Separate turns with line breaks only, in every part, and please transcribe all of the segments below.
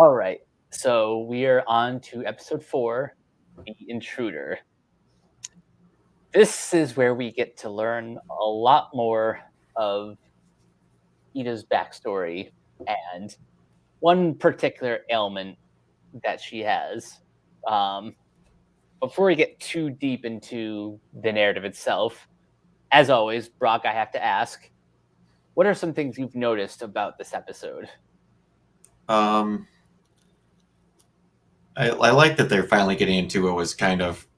All right, so we are on to episode 4, The Intruder. This is where we get to learn a lot more of Ida's backstory and one particular ailment that she has. Um, Before we get too deep into the narrative itself, as always, Brock, I have to ask, what are some things you've noticed about this episode?
Um, I like that they're finally getting into what was kind of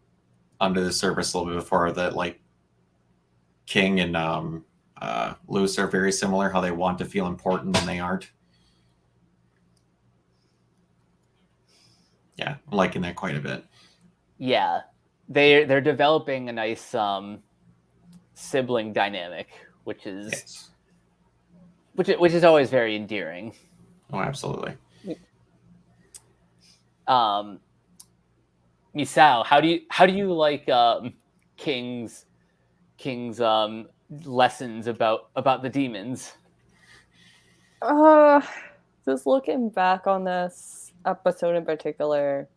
under the surface a little bit before that, like King and Luce are very similar, how they want to feel important and they aren't. Yeah, I'm liking that quite a bit.
Yeah, they're developing a nice sibling dynamic, which is
Yes.
which is always very endearing.
Oh, absolutely.
Misao, how do you like King's lessons about the demons?
Just looking back on this episode in particular,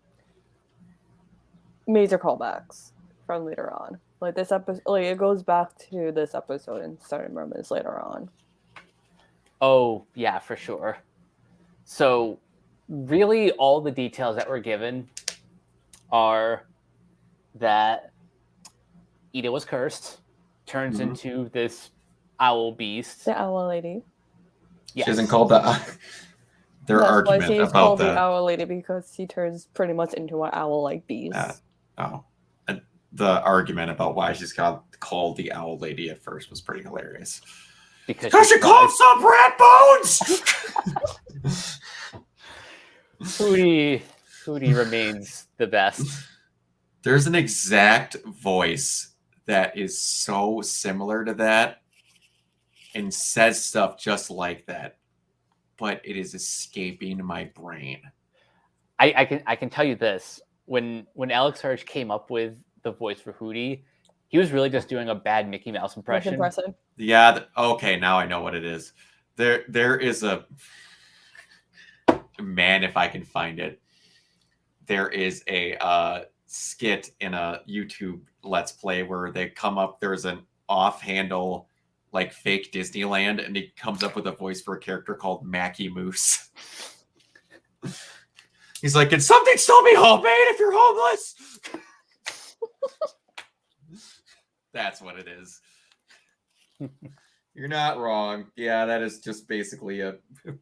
major callbacks from later on. Like this episode, like it goes back to this episode in certain moments later on.
Oh yeah, for sure. So really, all the details that were given are that Ida was cursed, turns into this owl beast.
The owl lady.
Yes.
She isn't called the. Their
That's
argument
why she's
about
called
the
owl lady, because she turns pretty much into an owl-like beast.
The argument about why she's called the owl lady at first was pretty hilarious.
Because
she called some rat bones.
Hootie remains the best.
There's an exact voice that is so similar to that and says stuff just like that, but it is escaping my brain.
I can tell you this: when Alex Hirsch came up with the voice for Hootie, he was really just doing a bad Mickey Mouse impression.
That's impressive.
Yeah. Okay, now I know what it is. There is a man, if I can find it. There is a skit in a YouTube Let's Play where they come up. There's an off-handle, like fake Disneyland, and he comes up with a voice for a character called Mackie Moose. He's like, "Can something still be homemade if you're homeless?" That's what it is. You're not wrong. Yeah, that is just basically a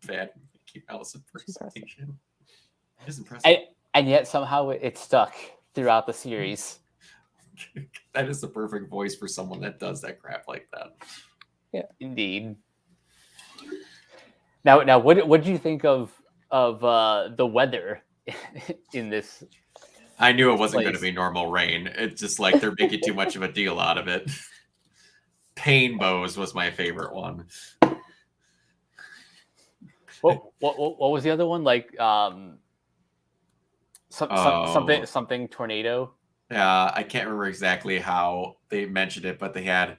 bad Mickey Mouse impersonation. It is impressive.
And yet somehow it stuck throughout the series.
That is the perfect voice for someone that does that crap like that.
Yeah,
indeed. Now, what did you think of the weather in this?
I knew it wasn't going to be normal rain. It's just like they're making too much of a deal out of it. Pain bows was my favorite one.
What was the other one? Like something tornado.
Yeah, I can't remember exactly how they mentioned it, but they had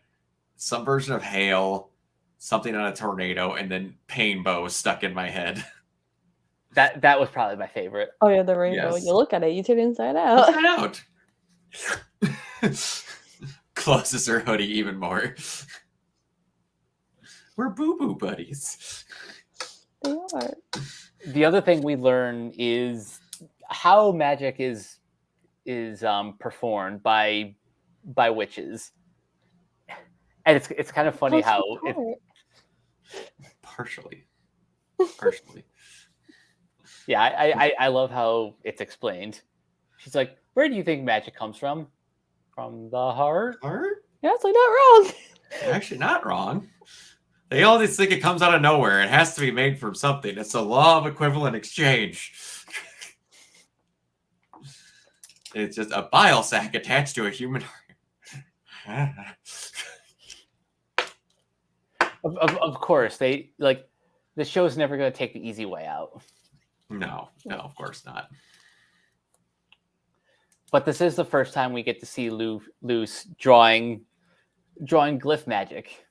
some version of hail, something on a tornado, and then pain bow stuck in my head.
That was probably my favorite.
Oh yeah, the rainbow. Yes. You look at it, you turn inside out.
Inside out. Closes her hoodie even more. We're boo-boo buddies.
They are.
The other thing we learn is how magic is performed by witches, and it's kind of funny how it
partially.
Yeah, I love how it's explained. She's like, "Where do you think magic comes from? From the heart?"
Heart?
You're actually not wrong.
Actually, not wrong. They all just think it comes out of nowhere. It has to be made from something. It's a law of equivalent exchange. It's just a bile sac attached to a human heart.
Of course, they like the show's never going to take the easy way out.
No, of course not.
But this is the first time we get to see Luce drawing glyph magic.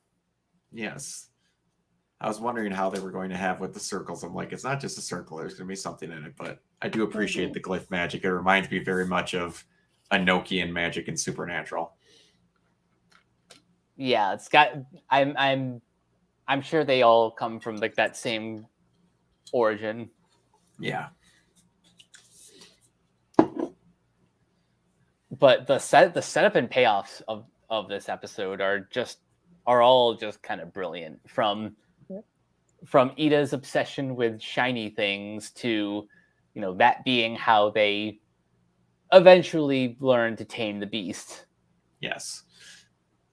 Yes. I was wondering how they were going to have with the circles. I'm like, it's not just a circle. There's going to be something in it. But I do appreciate the glyph magic. It reminds me very much of Enochian magic and Supernatural.
Yeah, it's got. I'm sure they all come from like that same origin.
Yeah.
But the setup and payoffs of this episode are all just kind of brilliant. From Ida's obsession with shiny things to, that being how they eventually learn to tame the beast.
Yes.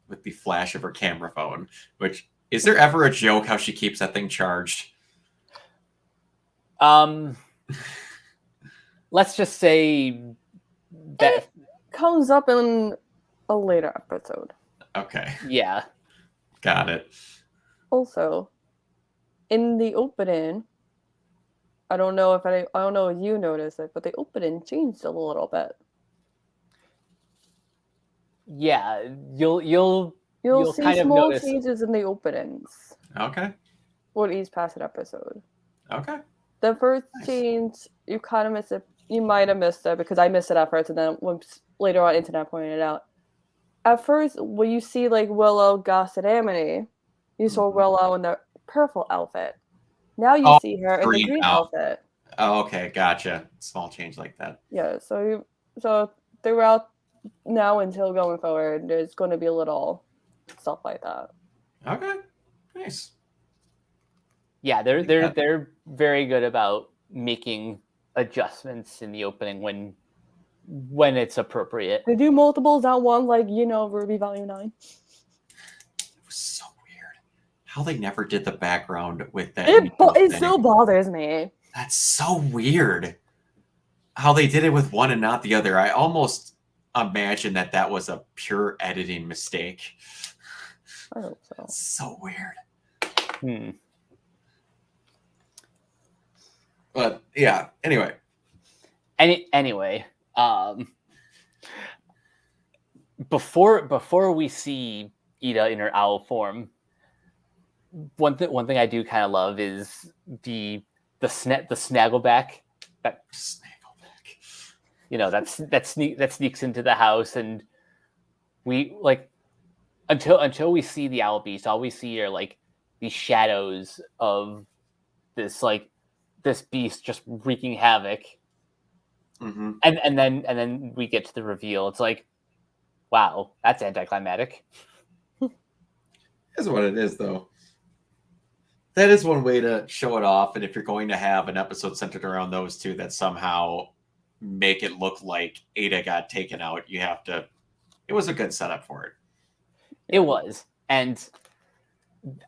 With the flash of her camera phone, which is there ever a joke how she keeps that thing charged?
Let's just say that
it comes up in a later episode.
Okay.
Yeah.
Got it.
Also, in the opening, I don't know if you noticed it, but the opening changed a little bit.
Yeah, you'll
see
kind of
small
notice
changes in the openings.
Okay.
For each past episode.
Okay.
The first change, you kind of miss it. You might have missed it because I missed it at first, and then later on, internet pointed it out. At first, when you see like Willow, Gus, and Amity, you saw Willow in the purple outfit. Now you see her in the green outfit.
Oh, okay, gotcha. Small change like that.
Yeah, so throughout now until going forward, there's going to be a little stuff like that.
Okay, nice.
Yeah, they're very good about making adjustments in the opening when it's appropriate.
They do multiples at one, like Ruby Volume 9.
It was so weird how they never did the background with that.
It still bothers me.
That's so weird. How they did it with one and not the other. I almost imagine that was a pure editing mistake.
I hope so.
That's so weird. But yeah, anyway.
Anyway, before we see Ida in her owl form, one thing I do kind of love is the snaggleback that that sneaks into the house, and we like until we see the owl beast, all we see are like these shadows of this beast just wreaking havoc.
Mm-hmm.
And then we get to the reveal. It's like, wow, that's anticlimactic.
That's what it is, though. That is one way to show it off. And if you're going to have an episode centered around those two that somehow make it look like Ada got taken out, you have to. It was a good setup for it.
It was, and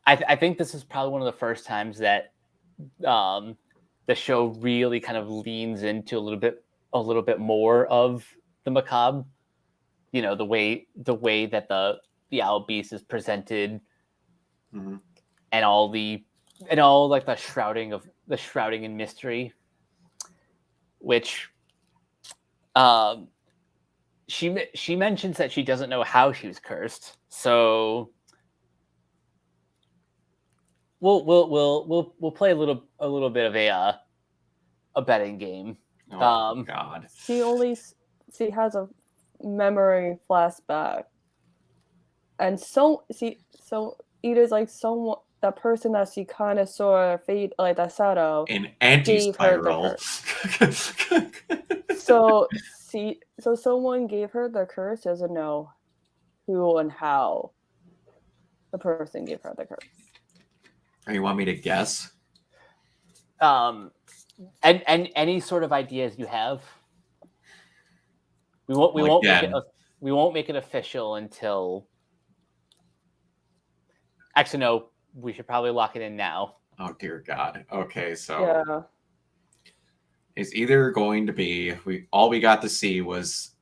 I think this is probably one of the first times that the show really kind of leans into a little bit more of the macabre. The way that the owl beast is presented, and all like the shrouding and mystery, which she mentions that she doesn't know how she was cursed, so we'll play a little bit of a betting game.
Oh God!
She has a memory flashback, and so Ida's like someone, that person that she kind of saw fade, like that shadow,
an anti-spiral.
So someone gave her the curse. Doesn't know who and how the person gave her the curse.
You want me to guess?
And any sort of ideas you have. We won't make it official until. Actually, no. We should probably lock it in now.
Oh dear God. Okay, so
yeah,
it's either going to be all we got to see was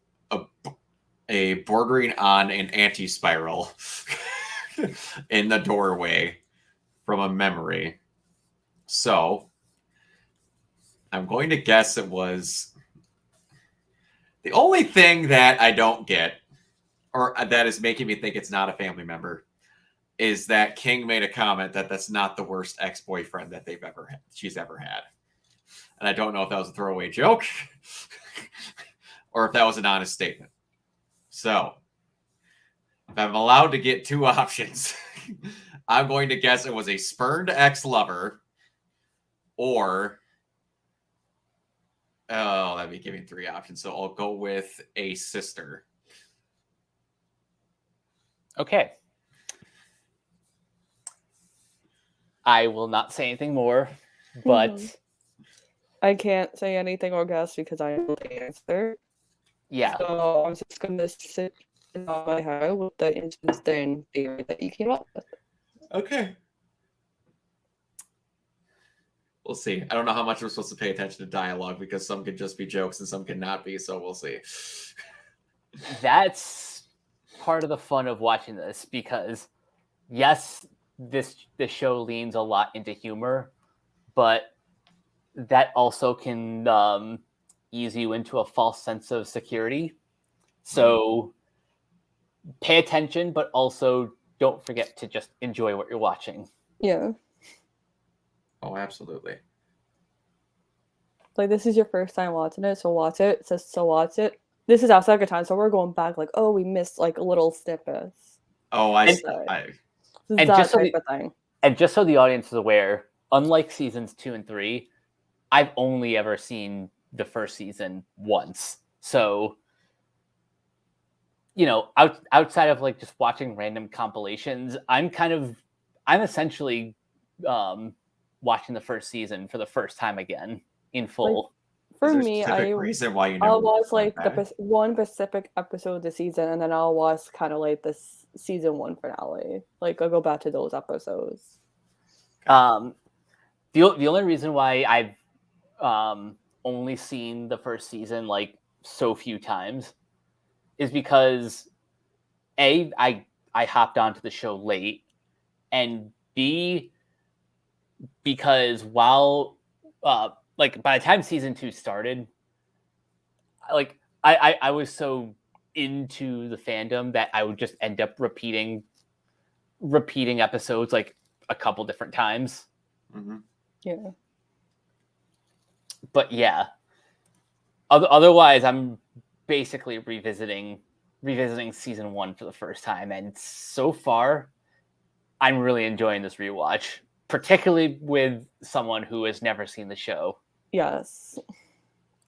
a bordering on an anti-spiral in the doorway from a memory. So I'm going to guess it was the only thing that I don't get, or that is making me think it's not a family member, is that King made a comment that that's not the worst ex-boyfriend that she's ever had. And I don't know if that was a throwaway joke or if that was an honest statement. So, if I'm allowed to get two options, I'm going to guess it was a spurned ex-lover or... Oh, that'd be giving three options. So I'll go with a sister.
Okay. I will not say anything more, but
I can't say anything or guess because I know the answer.
yeah.
So I'm just gonna sit in my head with the interesting theory that you came up with.
Okay. We'll see. I don't know how much we're supposed to pay attention to dialogue because some could just be jokes and some could not be, so we'll see.
That's part of the fun of watching this because, yes, this show leans a lot into humor, but that also can ease you into a false sense of security. So pay attention, but also don't forget to just enjoy what you're watching.
Yeah.
Oh, absolutely.
Like, this is your first time watching it, so watch it. So watch it. This is our second time, so we're going back like, oh, we missed like little snippets.
Oh,
And
That type of thing.
And just so the audience is aware, unlike seasons 2 and 3, I've only ever seen the first season once. So, you know, outside of like just watching random compilations, I'm essentially watching the first season for the first time again in full.
For me,
reason why you never
I'll watch like one specific episode of the season, and then I'll watch kind of like this season 1 finale. Like, I'll go back to those episodes.
The only reason why I've only seen the first season like so few times is because I hopped onto the show late, and B, because while like by the time season 2 started, like I was so into the fandom that I would just end up repeating episodes like a couple different times.
Mm-hmm.
Yeah.
But yeah, otherwise I'm basically revisiting season 1 for the first time, and so far I'm really enjoying this rewatch, particularly with someone who has never seen the show.
Yes.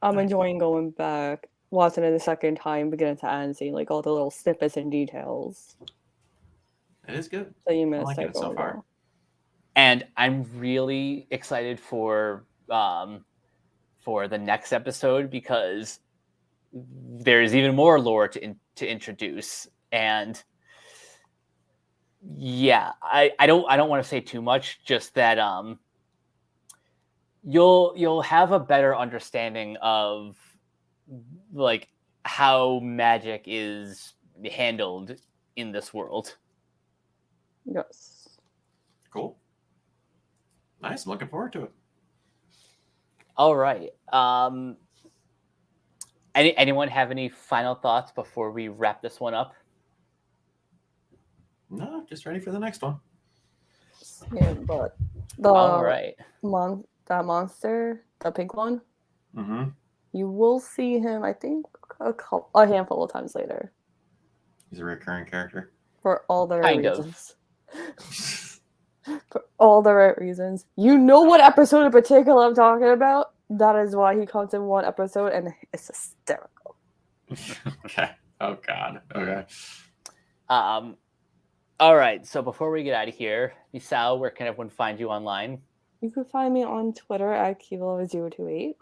I'm enjoying going back, watching it the second time, beginning to end, seeing like all the little snippets and details.
It is good.
So you missed
I like it so far.
And I'm really excited for the next episode because there's even more lore to introduce. And yeah, I don't want to say too much, just that you'll have a better understanding of like how magic is handled in this world.
Yes.
Cool. Nice. I'm looking forward to it.
All right. Anyone have any final thoughts before we wrap this one up?
No, just ready for the next one.
Yeah, but
all right.
That monster, the pink one.
Mm-hmm.
You will see him, I think, a handful of times later.
He's a recurring character.
For all the right
Kind of.
reasons. For all the right reasons. You know what episode in particular I'm talking about? That is why he comes in one episode, and it's hysterical.
Okay. Oh, God. Okay.
All right. So before we get out of here, Misao, where can everyone find you online?
You can find me on Twitter at Kilo028.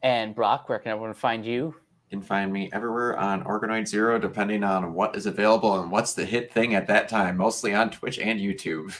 And Brock, where can everyone find you?
You can find me everywhere on Organoid Zero, depending on what is available and what's the hit thing at that time, mostly on Twitch and YouTube.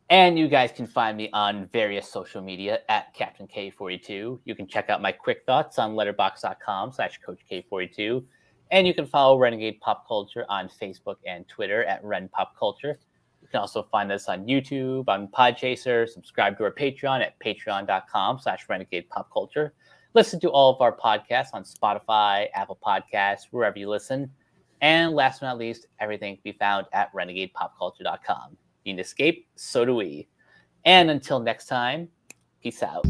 And you guys can find me on various social media at Captain K42. You can check out my quick thoughts on letterboxd.com/CoachK42. And you can follow Renegade Pop Culture on Facebook and Twitter at Ren Pop Culture. You can also find us on YouTube, on Podchaser, subscribe to our Patreon at patreon.com/Renegade Pop Culture. Listen to all of our podcasts on Spotify, Apple Podcasts, wherever you listen. And last but not least, everything can be found at renegadepopculture.com. You need to escape, so do we. And until next time, peace out.